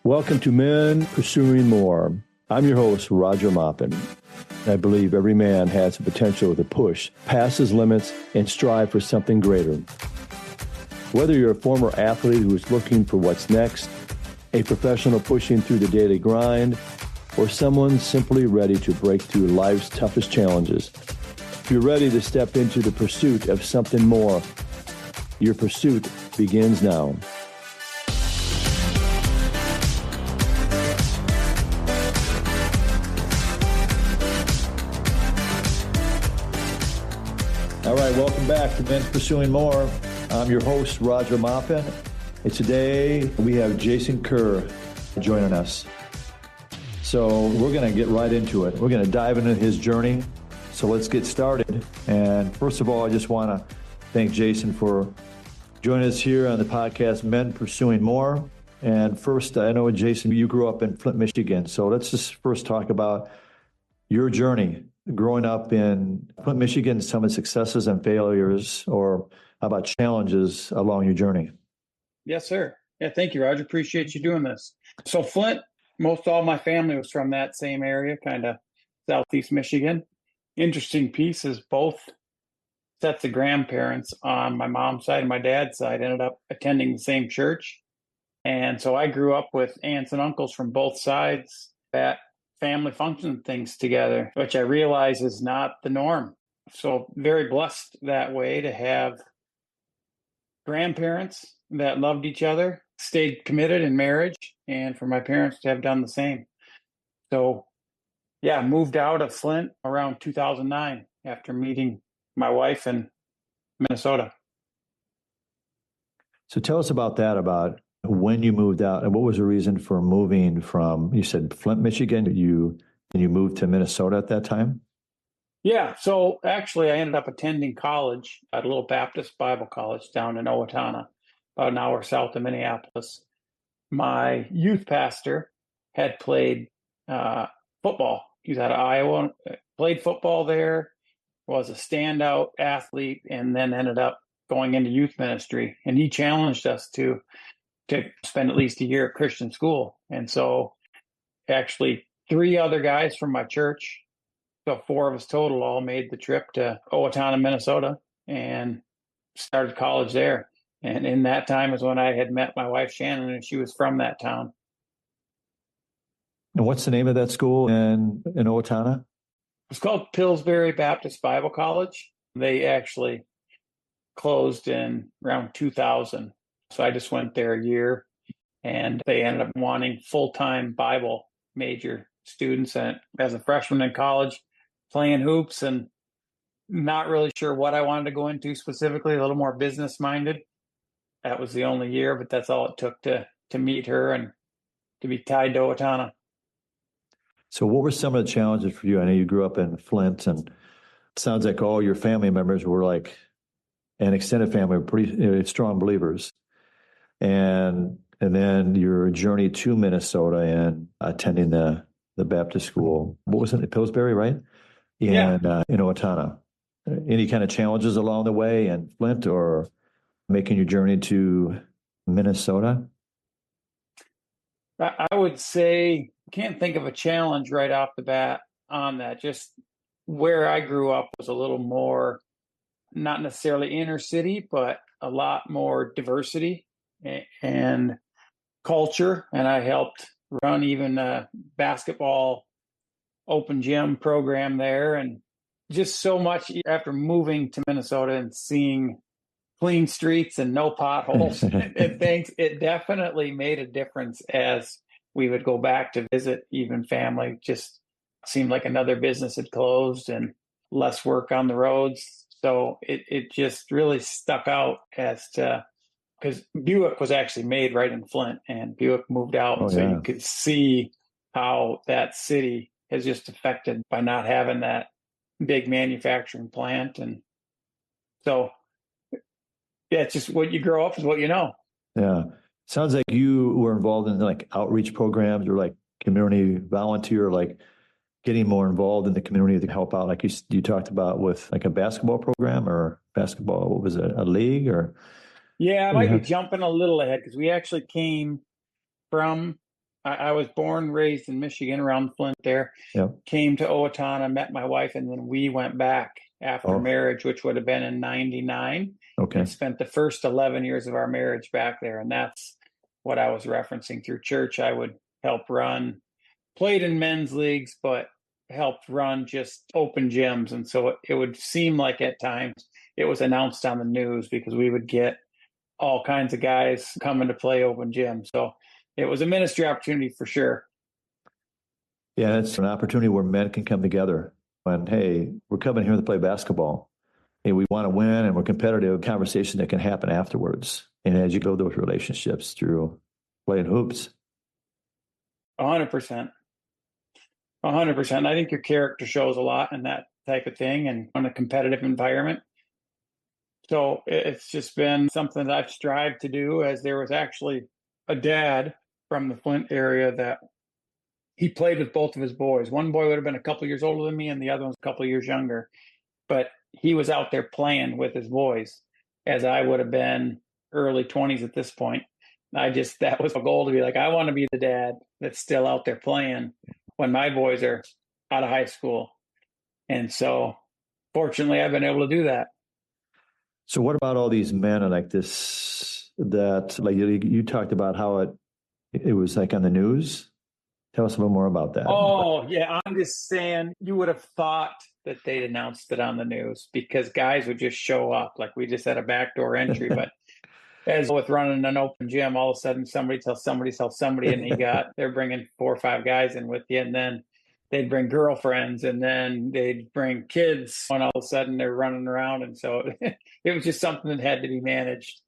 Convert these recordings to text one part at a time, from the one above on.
Welcome to Men Pursuing More. I'm your host, Roger Maupin. I believe every man has the potential to push past his limits and strive for something greater. Whether you're a former athlete who is looking for what's next, a professional pushing through the daily grind, or someone simply ready to break through life's toughest challenges, if you're ready to step into the pursuit of something more, your pursuit begins now. All right, welcome back to Men Pursuing More. I'm your host, Roger Maupin. And today we have Jason Kerr joining us. So we're going to get right into it. We're going to dive into his journey. So let's get started. And first of all, I just want to thank Jason for joining us here on the podcast, Men Pursuing More. And first, I know, Jason, you grew up in Flint, Michigan. So let's just first talk about your journey growing up in Flint, Michigan, some of the successes and failures, or how about challenges along your journey? Yes, sir. Yeah, thank you, Roger. Appreciate you doing this. So Flint, most all my family was from that same area, kind of southeast Michigan. Interesting piece is both sets of grandparents on my mom's side and my dad's side ended up attending the same church. And so I grew up with aunts and uncles from both sides at family function things together, which I realize is not the norm. So very blessed that way to have grandparents that loved each other, stayed committed in marriage, and for my parents to have done the same. So yeah, moved out of Flint around 2009 after meeting my wife in Minnesota. So tell us about that, about when you moved out and what was the reason for moving from, you said Flint, Michigan, you moved to Minnesota at that time? Yeah. So actually I ended up attending college at a little Baptist Bible college down in Owatonna, about an hour south of Minneapolis. My youth pastor had played football. He was out of Iowa, played football there, was a standout athlete, and then ended up going into youth ministry. And he challenged us to spend at least a year at Christian school. And so actually 3 other guys from my church, so 4 of us total, all made the trip to Owatonna, Minnesota, and started college there. And in that time is when I had met my wife, Shannon, and she was from that town. And what's the name of that school in Owatonna? It's called Pillsbury Baptist Bible College. They actually closed in around 2000. So I just went there a year, and they ended up wanting full-time Bible major students. And as a freshman in college, playing hoops and not really sure what I wanted to go into specifically, a little more business-minded. That was the only year, but that's all it took to meet her and to be tied to Owatonna. So what were some of the challenges for you? I know you grew up in Flint, and it sounds like all your family members were like, an extended family, were pretty strong believers. And then your journey to Minnesota and attending the Baptist school. What was it? Pillsbury, right? And in Owatonna. Any kind of challenges along the way in Flint or making your journey to Minnesota? I would say, can't think of a challenge right off the bat on that. Just where I grew up was a little more, not necessarily inner city, but a lot more diversity and culture. And I helped run even a basketball open gym program there. And just so much after moving to Minnesota and seeing clean streets and no potholes and things, it definitely made a difference as we would go back to visit even family. Just seemed like another business had closed and less work on the roads. So it just really stuck out as to, because Buick was actually made right in Flint, and Buick moved out. You could see how that city is just affected by not having that big manufacturing plant. And so, yeah, it's just what you grow up is what you know. Yeah. Sounds like you were involved in like outreach programs or like community volunteer, like getting more involved in the community to help out. Like you talked about with like a basketball program or basketball, what was it, a league or? Yeah, I might be jumping a little ahead because we actually came from I was born, raised in Michigan around Flint there, Yeah. came to Owatonna, met my wife, and then we went back after Oh, marriage, which would have been in 99, okay. and spent the first 11 years of our marriage back there. And that's what I was referencing through church. I would help run, played in men's leagues, but helped run just open gyms. And so it would seem like at times it was announced on the news because we would get all kinds of guys coming to play open gym. So it was a ministry opportunity for sure. Yeah, it's an opportunity where men can come together and, hey, we're coming here to play basketball. Hey, we want to win and we're competitive. Conversation that can happen afterwards. And as you build those relationships through playing hoops. 100%. 100%. I think your character shows a lot in that type of thing and on a competitive environment. So it's just been something that I've strived to do, as there was actually a dad from the Flint area that he played with both of his boys. One boy would have been a couple years older than me and the other one's a couple years younger. But he was out there playing with his boys, as I would have been early 20s at this point. That was a goal to be like, I want to be the dad that's still out there playing when my boys are out of high school. And so fortunately, I've been able to do that. So what about all these men like this that like you talked about how it was like on the news? Tell us a little more about that. Oh, yeah. I'm just saying, you would have thought that they'd announced it on the news because guys would just show up. Like we just had a backdoor entry. But as with running an open gym, all of a sudden somebody tells somebody, and they're bringing 4 or 5 guys in with you. And then they'd bring girlfriends, and then they'd bring kids, and all of a sudden they're running around. And so it was just something that had to be managed.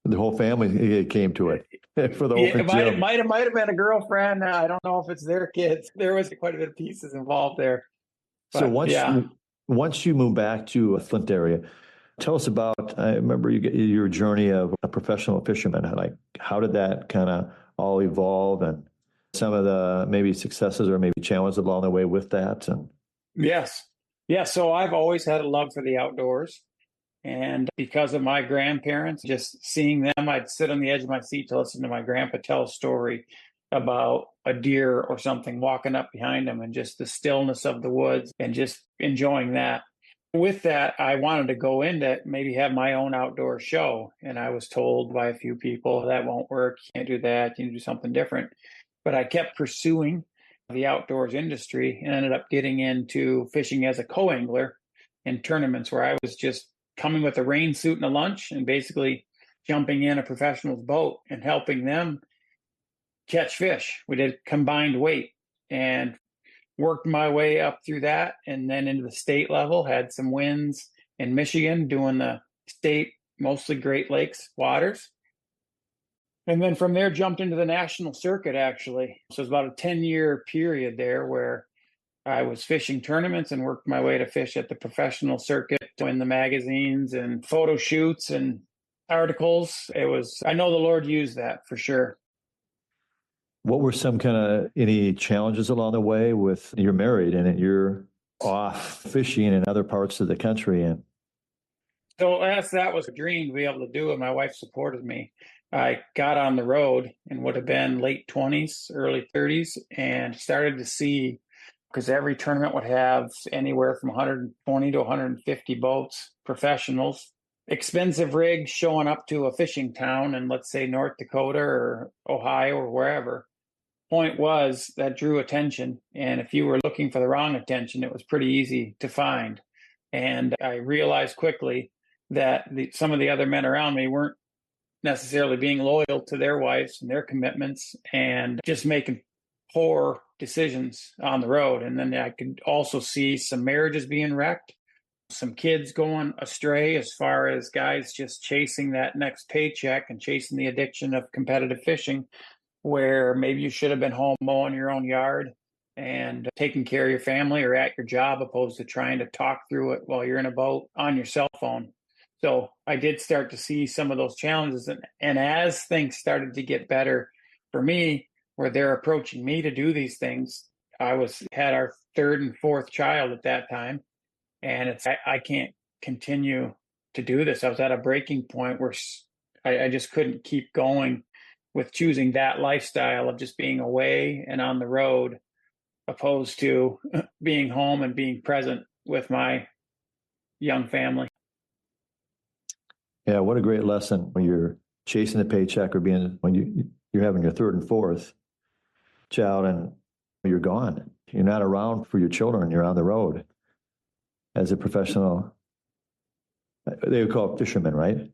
The whole family came to it for the Yeah, open gym. it might have been a girlfriend. I don't know if it's their kids. There was quite a bit of pieces involved there. But, So yeah. once you move back to a Flint area, tell us about. I remember your journey of a professional fisherman. Like, how did that kind of all evolve, and some of the maybe successes or maybe challenges along the way with that? And Yes. Yeah. So I've always had a love for the outdoors. And because of my grandparents, just seeing them, I'd sit on the edge of my seat to listen to my grandpa tell a story about a deer or something walking up behind him, and just the stillness of the woods and just enjoying that. With that, I wanted to go into maybe have my own outdoor show. And I was told by a few people that won't work. You can't do that. You need to do something different. But I kept pursuing the outdoors industry and ended up getting into fishing as a co-angler in tournaments where I was just coming with a rain suit and a lunch and basically jumping in a professional's boat and helping them catch fish. We did combined weight and worked my way up through that, and then into the state level, had some wins in Michigan doing the state, mostly Great Lakes waters. And then from there, jumped into the national circuit, actually. So it was about a 10-year period there where I was fishing tournaments and worked my way to fish at the professional circuit, in the magazines and photo shoots and articles. I know the Lord used that for sure. what were some kind of any challenges along the way with you're married and you're off fishing in other parts of the country? And So as that was a dream to be able to do it, my wife supported me. I got on the road and would have been late 20s, early 30s, and started to see, because every tournament would have anywhere from 120 to 150 boats, professionals, expensive rigs showing up to a fishing town in, let's say, North Dakota or Ohio or wherever. Point was that drew attention. And if you were looking for the wrong attention, it was pretty easy to find. And I realized quickly that some of the other men around me weren't necessarily being loyal to their wives and their commitments, and just making poor decisions on the road. And then I could also see some marriages being wrecked, some kids going astray as far as guys just chasing that next paycheck and chasing the addiction of competitive fishing, where maybe you should have been home mowing your own yard and taking care of your family or at your job, opposed to trying to talk through it while you're in a boat on your cell phone. So I did start to see some of those challenges. And as things started to get better for me, where they're approaching me to do these things, had our 3rd and 4th child at that time. And I can't continue to do this. I was at a breaking point where I just couldn't keep going with choosing that lifestyle of just being away and on the road, opposed to being home and being present with my young family. Yeah, what a great lesson when you're chasing the paycheck or you're having your third and fourth child and you're gone. You're not around for your children. You're on the road as a professional. They would call it fisherman, right?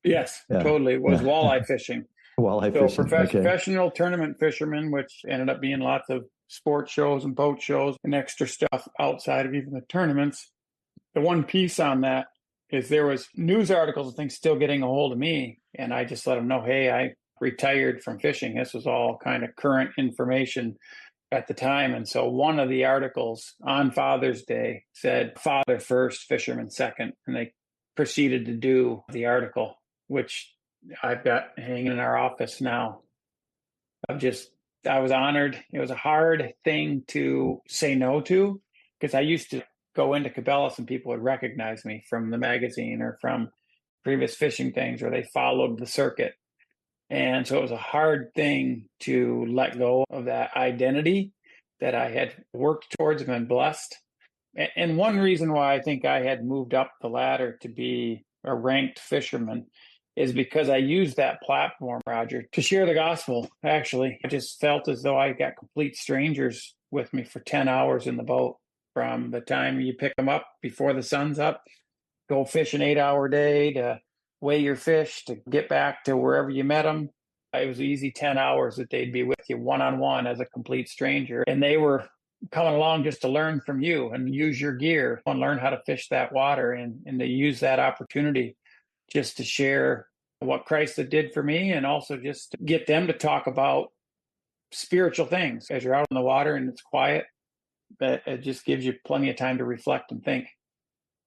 Yes, Yeah. totally. It was walleye fishing. Walleye So fishing. Okay. professional tournament fisherman, which ended up being lots of sports shows and boat shows and extra stuff outside of even the tournaments. The one piece on that is there was news articles and things still getting a hold of me. And I just let them know, hey, I retired from fishing. This was all kind of current information at the time. And so one of the articles on Father's Day said, father first, fisherman second. And they proceeded to do the article, which I've got hanging in our office now. I was honored. It was a hard thing to say no to, because I used to go into Cabela's and people would recognize me from the magazine or from previous fishing things, or they followed the circuit. And so it was a hard thing to let go of that identity that I had worked towards and been blessed. And one reason why I think I had moved up the ladder to be a ranked fisherman is because I used that platform, Roger, to share the gospel. Actually, I just felt as though I got complete strangers with me for 10 hours in the boat, from the time you pick them up before the sun's up, go fish an 8-hour day, to weigh your fish, to get back to wherever you met them. It was easy 10 hours that they'd be with you one-on-one as a complete stranger. And they were coming along just to learn from you and use your gear and learn how to fish that water, and to use that opportunity just to share what Christ did for me, and also just to get them to talk about spiritual things as you're out on the water and it's quiet. That it just gives you plenty of time to reflect and think.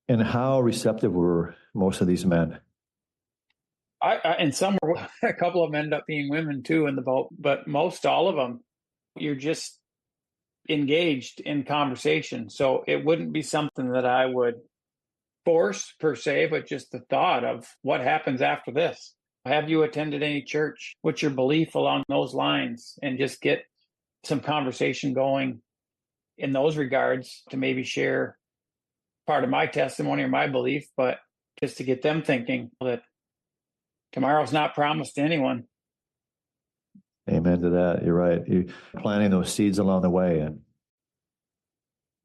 And how receptive were most of these men? And some were, a couple of them ended up being women too in the boat, but most all of them, you're just engaged in conversation. So it wouldn't be something that I would force per se, but just the thought of what happens after this. Have you attended any church? What's your belief along those lines? And just get some conversation going in those regards to maybe share part of my testimony or my belief, but just to get them thinking that tomorrow's not promised to anyone. Amen to that. You're right. You're planting those seeds along the way, and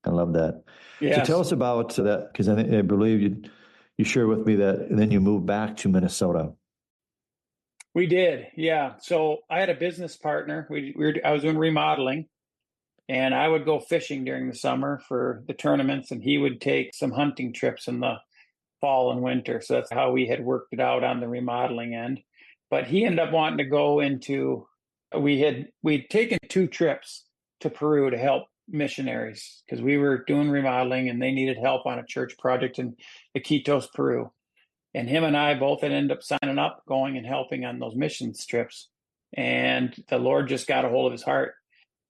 I love that. Yes. So tell us about that, because I believe you shared with me that, and then you moved back to Minnesota. We did, yeah. So I had a business partner. I was doing remodeling, and I would go fishing during the summer for the tournaments, and he would take some hunting trips in the fall and winter. So that's how we had worked it out on the remodeling end. But he ended up wanting to go into, we'd taken 2 trips to Peru to help missionaries, because we were doing remodeling and they needed help on a church project in Iquitos, Peru. And him and I both had ended up signing up, going and helping on those missions trips. And the Lord just got a hold of his heart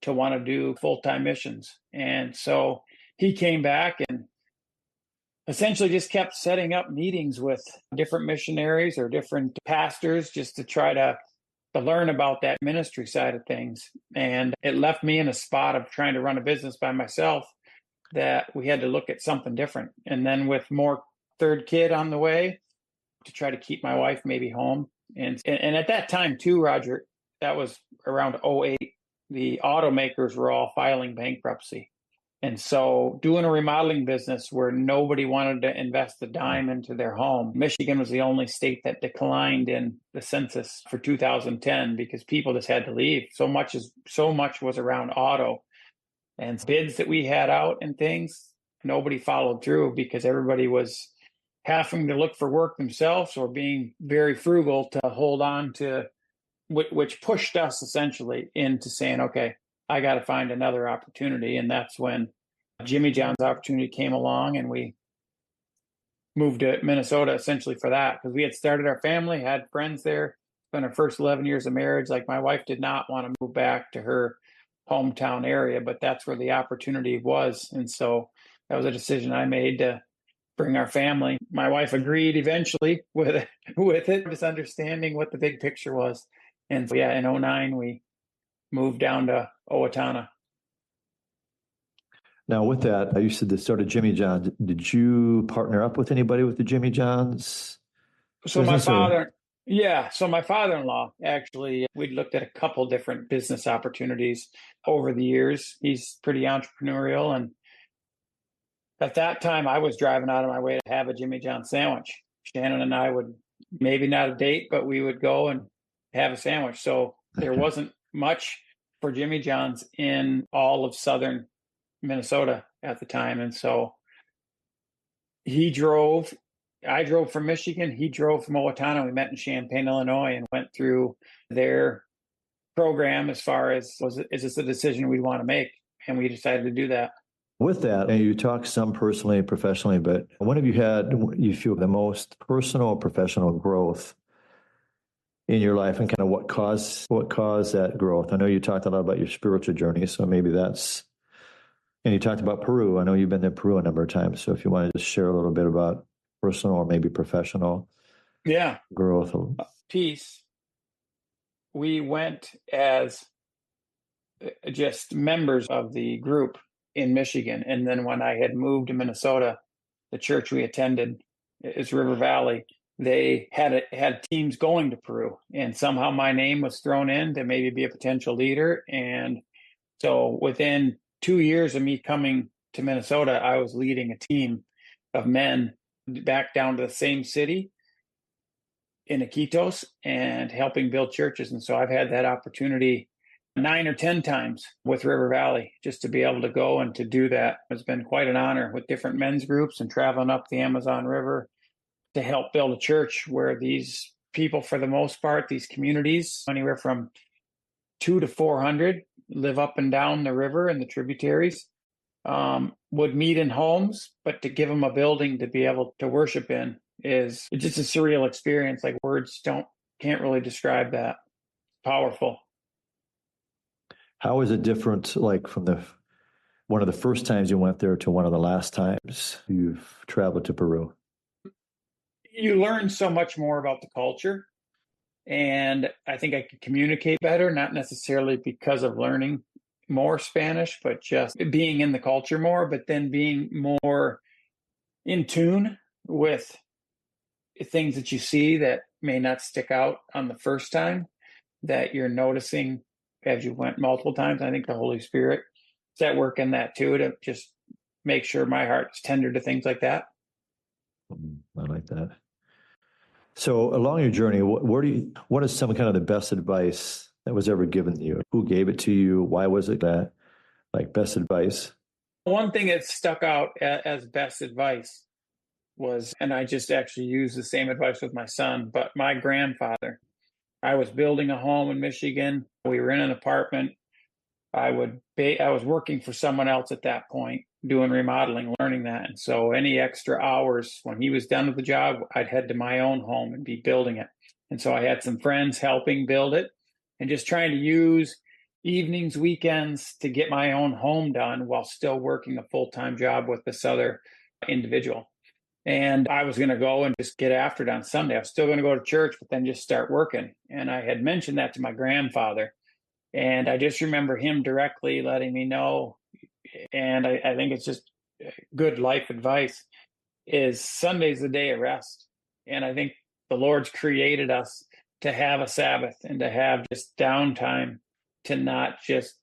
to want to do full-time missions. And so he came back and essentially just kept setting up meetings with different missionaries or different pastors just to try to learn about that ministry side of things. And it left me in a spot of trying to run a business by myself, that we had to look at something different. And then with more third kid on the way, to try to keep my wife maybe home. And at that time too, Roger, that was around 2008, the automakers were all filing bankruptcy. And so doing a remodeling business where nobody wanted to invest a dime into their home. Michigan was the only state that declined in the census for 2010 because people just had to leave. So much was around auto, and bids that we had out and things, nobody followed through because everybody was having to look for work themselves or being very frugal to hold on to, which pushed us essentially into saying, okay, I got to find another opportunity. And that's when Jimmy John's opportunity came along, and we moved to Minnesota essentially for that, because we had started our family, had friends there, spent our first 11 years of marriage. Like, my wife did not want to move back to her hometown area, but that's where the opportunity was. And so that was a decision I made to bring our family. My wife agreed eventually with it, just understanding what the big picture was. And so, yeah, in '09, we moved down to Owatonna. Now, with that, you said the start of Jimmy John's. Did you partner up with anybody with the Jimmy John's So my business, or? father, yeah, so my father-in-law, actually, we'd looked at a couple different business opportunities over the years. He's pretty entrepreneurial. And at that time, I was driving out of my way to have a Jimmy John's sandwich. Shannon and I would, maybe not a date, but we would go and have a sandwich. So there Okay. wasn't much for Jimmy John's in all of southern Minnesota at the time. And so he drove, I drove from Michigan, he drove from Owatonna. We met in Champaign, Illinois, and went through their program as far as, is this a decision we want to make? And we decided to do that. With that, and you talk some personally and professionally, but when have you had, you feel, the most personal or professional growth in your life, and kind of what caused that growth? I know you talked a lot about your spiritual journey, so maybe that's, and you talked about Peru. I know you've been to Peru a number of times, so if you want to just share a little bit about personal or maybe professional Yeah. growth. Peace. We went as just members of the group in Michigan. And then when I had moved to Minnesota, the church we attended is River Valley. They had teams going to Peru, and somehow my name was thrown in to maybe be a potential leader. And so within 2 years of me coming to Minnesota, I was leading a team of men back down to the same city in Iquitos and helping build churches. And so I've had that opportunity 9 or 10 times with River Valley, just to be able to go and to do that has been quite an honor, with different men's groups and traveling up the Amazon River to help build a church where these people, for the most part, these communities, anywhere from 200 to 400, live up and down the river and the tributaries, would meet in homes, but to give them a building to be able to worship in is just a surreal experience. Like, words can't really describe that. Powerful. How is it different, like from one of the first times you went there to one of the last times you've traveled to Peru? You learn so much more about the culture, and I think I could communicate better, not necessarily because of learning more Spanish, but just being in the culture more, but then being more in tune with things that you see that may not stick out on the first time, that you're noticing as you went multiple times. I think the Holy Spirit is at work in that too, to just make sure my heart is tender to things like that. I like that. So along your journey, what is some kind of the best advice that was ever given to you? Who gave it to you? Why was it that, like, best advice? One thing that stuck out as best advice was, and I just actually used the same advice with my son, but my grandfather. I was building a home in Michigan. We were in an apartment. I was working for someone else at that point, doing remodeling, learning that. And so any extra hours when he was done with the job, I'd head to my own home and be building it. And so I had some friends helping build it, and just trying to use evenings, weekends to get my own home done while still working a full-time job with this other individual. And I was going to go and just get after it on Sunday. I was still going to go to church, but then just start working. And I had mentioned that to my grandfather. And I just remember him directly letting me know. And I think it's just good life advice, is Sunday's the day of rest. And I think the Lord's created us to have a Sabbath and to have just downtime, to not just,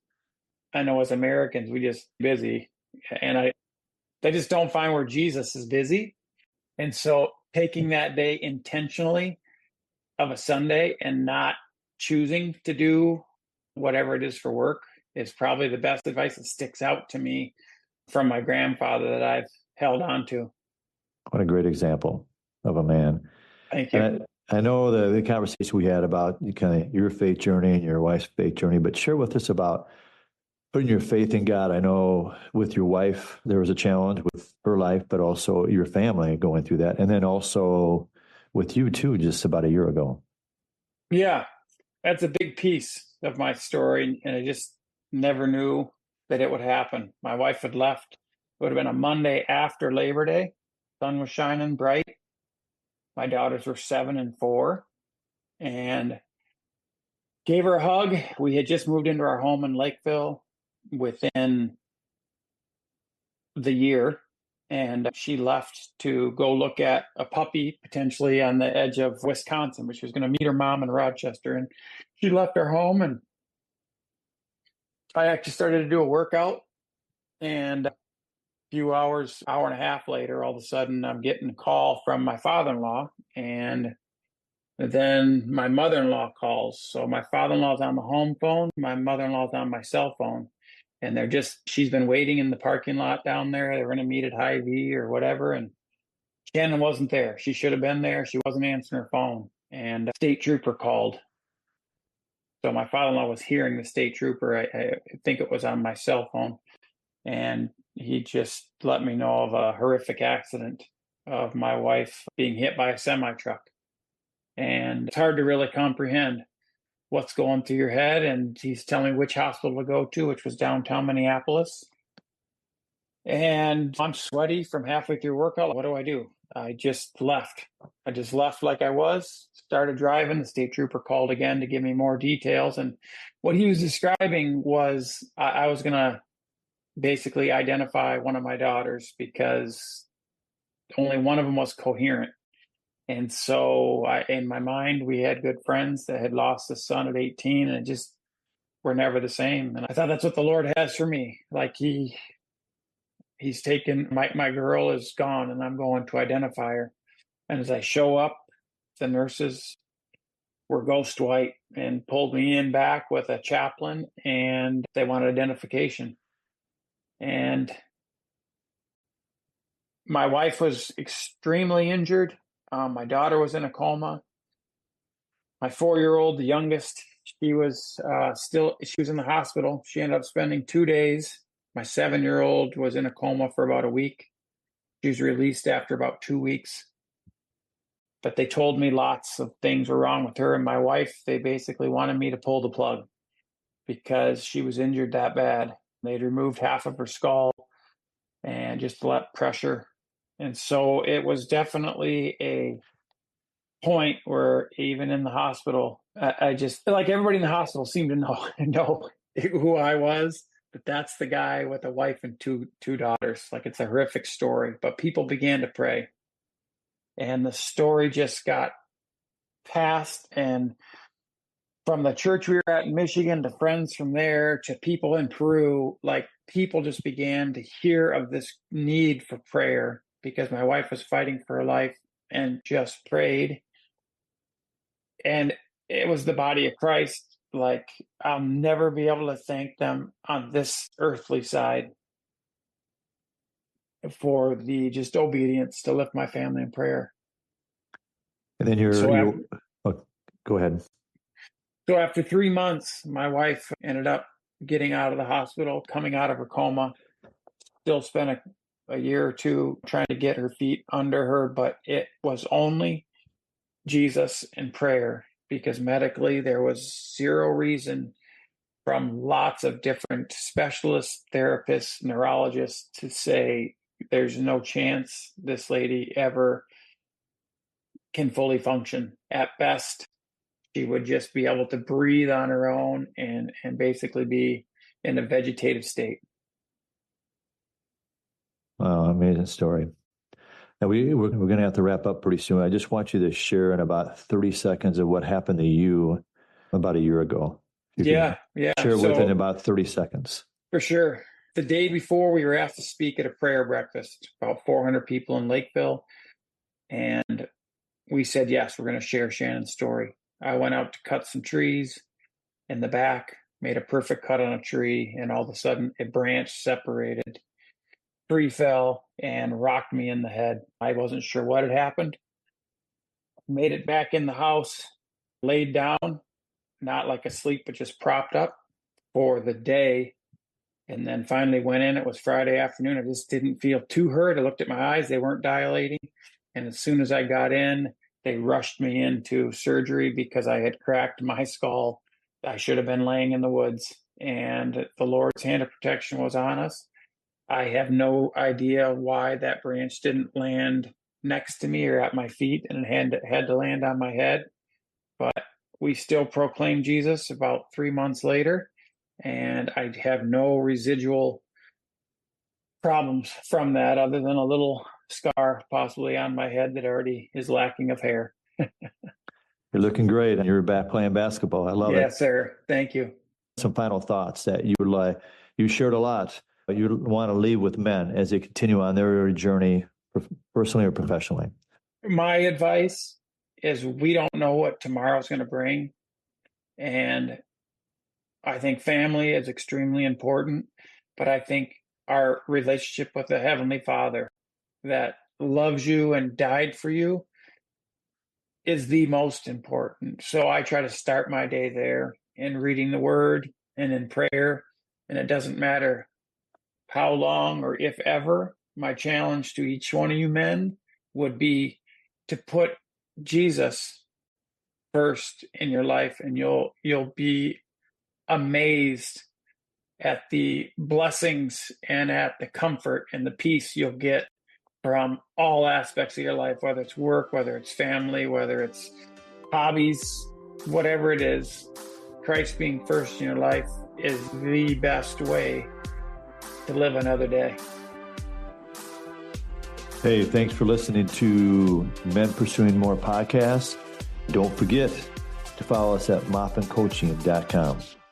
I know as Americans, we just busy. And I just don't find where Jesus is busy. And so taking that day intentionally of a Sunday and not choosing to do whatever it is for work is probably the best advice that sticks out to me from my grandfather that I've held on to. What a great example of a man. Thank you. And I know the conversation we had about kind of your faith journey and your wife's faith journey, but share with us about putting your faith in God. I know with your wife, there was a challenge with her life, but also your family going through that. And then also with you too, just about a year ago. Yeah, that's a big piece of my story. And I just never knew that it would happen. My wife had left. It would have been a Monday after Labor Day. Sun was shining bright. My daughters were 7 and 4. And Gave her a hug. We had just moved into our home in Lakeville within the year, and she left to go look at a puppy potentially on the edge of Wisconsin, but she was going to meet her mom in Rochester. And she left our home, and I actually started to do a workout. And a few hours, hour and a half later, all of a sudden I'm getting a call from my father-in-law, and then my mother-in-law calls. So my father-in-law's on the home phone, my mother-in-law's on my cell phone. And she's been waiting in the parking lot down there. They were going to meet at Hy-Vee or whatever. And Shannon wasn't there. She should have been there. She wasn't answering her phone. And a state trooper called. So my father-in-law was hearing the state trooper. I think it was on my cell phone. And he just let me know of a horrific accident of my wife being hit by a semi-truck. And it's hard to really comprehend what's going through your head. And he's telling me which hospital to go to, which was downtown Minneapolis. And I'm sweaty from halfway through workout. What do? I just left. I just left like I was, started driving. The state trooper called again to give me more details. And what he was describing was I was going to basically identify one of my daughters because only one of them was coherent. And so in my mind, we had good friends that had lost a son at 18 and just were never the same. And I thought that's what the Lord has for me. Like he's taken my girl is gone and I'm going to identify her. And as I show up, the nurses were ghost white and pulled me in back with a chaplain, and they wanted identification. And my wife was extremely injured. My daughter was in a coma. My 4-year-old, the youngest, she was in the hospital. She ended up spending 2 days. My 7-year-old was in a coma for about a week. She was released after about 2 weeks. But they told me lots of things were wrong with her and my wife. They basically wanted me to pull the plug because she was injured that bad. They'd removed half of her skull and just let pressure. And so it was definitely a point where even in the hospital, I just feel like everybody in the hospital seemed to know who I was. But that's the guy with a wife and two daughters. Like, it's a horrific story. But people began to pray. And the story just got passed. And from the church we were at in Michigan to friends from there to people in Peru, like, people just began to hear of this need for prayer because my wife was fighting for her life and just prayed. And it was the body of Christ. Like, I'll never be able to thank them on this earthly side for the just obedience to lift my family in prayer. And then go ahead. So after 3 months, my wife ended up getting out of the hospital, coming out of her coma. Still spent a year or two trying to get her feet under her, but it was only Jesus and prayer, because medically there was zero reason from lots of different specialists, therapists, neurologists to say there's no chance this lady ever can fully function. At best, she would just be able to breathe on her own and basically be in a vegetative state. Wow, amazing story. Now we're going to have to wrap up pretty soon. I just want you to share in about 30 seconds of what happened to you about a year ago. Yeah. Share within about 30 seconds. For sure. The day before, we were asked to speak at a prayer breakfast, about 400 people in Lakeville. And we said, yes, we're going to share Shannon's story. I went out to cut some trees in the back, made a perfect cut on a tree, and all of a sudden a branch separated. Tree fell and rocked me in the head. I wasn't sure what had happened. Made it back in the house, laid down, not like asleep, but just propped up for the day. And then finally went in. It was Friday afternoon. I just didn't feel too hurt. I looked at my eyes. They weren't dilating. And as soon as I got in, they rushed me into surgery because I had cracked my skull. I should have been laying in the woods. And the Lord's hand of protection was on us. I have no idea why that branch didn't land next to me or at my feet, and it had to land on my head. But we still proclaim Jesus about 3 months later, and I have no residual problems from that other than a little scar possibly on my head that already is lacking of hair. You're looking great, and you're back playing basketball. I love it. Yes, sir. Thank you. Some final thoughts that you would like. You shared a lot, but you want to leave with men as they continue on their journey, personally or professionally. My advice is we don't know what tomorrow's going to bring. And I think family is extremely important, but I think our relationship with the Heavenly Father that loves you and died for you is the most important. So I try to start my day there in reading the Word and in prayer. And it doesn't matter how long or if ever. My challenge to each one of you men would be to put Jesus first in your life, and you'll be amazed at the blessings and at the comfort and the peace you'll get from all aspects of your life, whether it's work, whether it's family, whether it's hobbies, whatever it is. Christ being first in your life is the best way to live another day. Hey, thanks for listening to Men Pursuing More podcast. Don't forget to follow us at maupincoaching.com.